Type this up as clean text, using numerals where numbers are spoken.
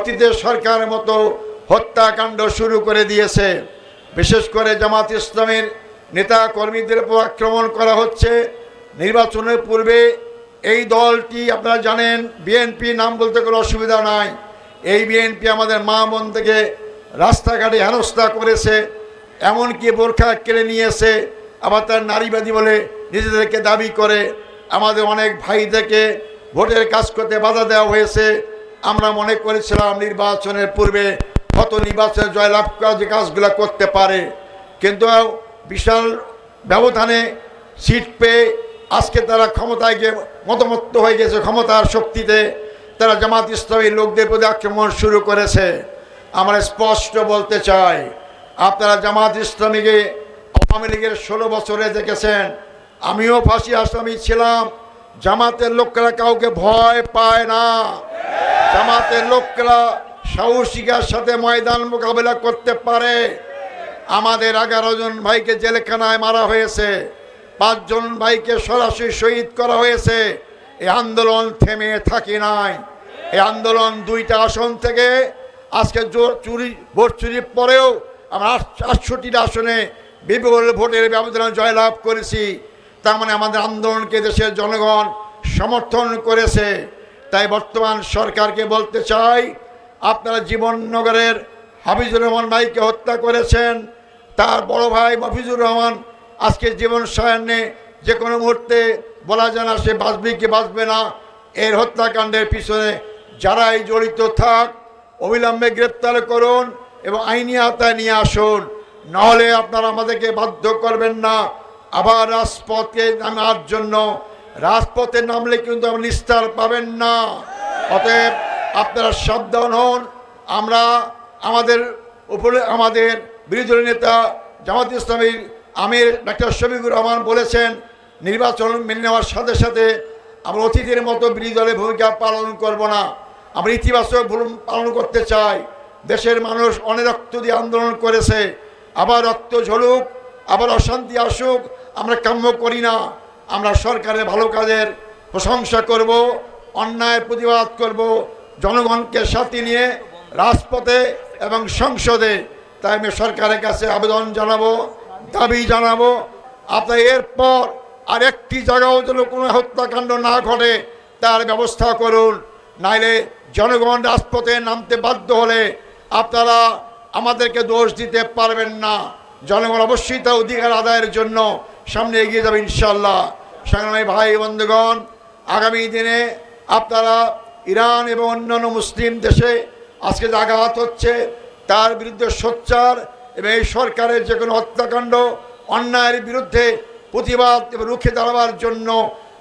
অতীতের সরকারের মতো হত্যাকাণ্ড শুরু করে দিয়েছে। বিশেষ করে জামাত ইসলামের নেতা কর্মীদের উপর আক্রমণ করা হচ্ছে। নির্বাচনের পূর্বে এই দলটি আপনারা জানেন, বিএনপি নাম বলতে কোনো অসুবিধা নাই, এই বিএনপি আমাদের মা বোন থেকে রাস্তাঘাটে হেনস্থা করেছে, এমনকি বোরখা কেড়ে নিয়েছে, আবার তার নারীবাদী বলে নিজেদেরকে দাবি করে আমাদের অনেক ভাইদেরকে ভোটের কাজ করতে বাধা দেওয়া হয়েছে। আমরা মনে করেছিলাম নির্বাচনের পূর্বে কত নির্বাচনে জয়লাভ করা যে কাজগুলো করতে পারে, কিন্তু বিশাল ব্যবধানে সিট পেয়ে আজকে তারা ক্ষমতায় গিয়ে মতমত্ত হয়ে গেছে। ক্ষমতার শক্তিতে তারা জামাত ইসলামী লোকদের প্রতি আক্রমণ শুরু করেছে। আমরা স্পষ্ট বলতে চাই, আপনারা জামাত ইসলামীকে আওয়ামী লীগের 16 বছরে দেখেছেন, আমিও ফাঁসি আসামি ছিলাম। জামাতের লোকেরা কাউকে ভয় পায় না। জামাতের লোকেরা সাহসিকার সাথে ময়দান মোকাবেলা করতে পারে। আমাদের 11 জন ভাইকে জেলখানায় মারা হয়েছে, 5 জন ভাইকে সরাসরি শহীদ করা হয়েছে। এই আন্দোলন থেমে থাকি নাই। এই আন্দোলন 2টা আসন থেকে আজকে ভোট চুরির পরেও আমরা 68টা আসনে বিপুল ভোটের ব্যবধানে জয়লাভ করেছি। তার মানে আমাদের আন্দোলনকে দেশের জনগণ সমর্থন করেছে। তাই বর্তমান সরকারকে বলতে চাই, আপনারা জীবননগরের হাফিজুর রহমান ভাইকে হত্যা করেছেন, তার বড় ভাই মফিজুর রহমান আজকে জীবন সায়ান্নে যে কোনো মুহূর্তে বলা যায় না সে বাঁচবে কি বাঁচবে না। এর হত্যাকাণ্ডের পিছনে যারাই জড়িত থাক অবিলম্বে গ্রেপ্তার করুন এবং আইনি আওতায় নিয়ে আসুন, নাহলে আপনারা আমাদেরকে বাধ্য করবেন না আবার রাজপথে নামার জন্য। রাজপথে নামলে কিন্তু আপনি নিস্তার পাবেন না। অতএব আপনারা সাবধান হন। আমরা আমাদের বিরোধী দলের নেতা জামাত ইসলামীর আমির ডাক্তার শফিকুর রহমান বলেছেন, নির্বাচন মেনে নেওয়ার সাথে সাথে আমরা অতীতের মতো বিরোধী দলের ভূমিকা পালন করব না, আমরা ইতিবাচক পালন করতে চাই। দেশের মানুষ অনেক রক্ত দিয়ে আন্দোলন করেছে, আবার রক্ত ঝরুক, আবার অশান্তি আসুক আমরা কাম্য করি না। আমরা সরকারের ভালো কাজের প্রশংসা করব, অন্যায়ের প্রতিবাদ করব, জনগণকে সাথে নিয়ে রাজপথে এবং সংসদে। তাই আমি সরকারের কাছে আবেদন জানাবো, দাবি জানাবো, আপনার এরপর আর একটি জায়গাও যেন কোনো হত্যাকাণ্ড না ঘটে তার ব্যবস্থা করুন। নাইলে জনগণ রাজপথে নামতে বাধ্য হলে আপনারা আমাদেরকে দোষ দিতে পারবেন না। জনগণ অবশ্যই তার অধিকার আদায়ের জন্য সামনে এগিয়ে যাবে ইনশাআল্লাহ। সংগ্রামী ভাই বন্ধুগণ, আগামী দিনে আপনারা ইরান এবং অন্যান্য মুসলিম দেশে আজকে যে আঘাত হচ্ছে তার বিরুদ্ধে সোচ্চার এবং এই সরকারের যে কোনো হত্যাকাণ্ড অন্যায়ের বিরুদ্ধে প্রতিবাদ এবং রুখে দাঁড়াবার জন্য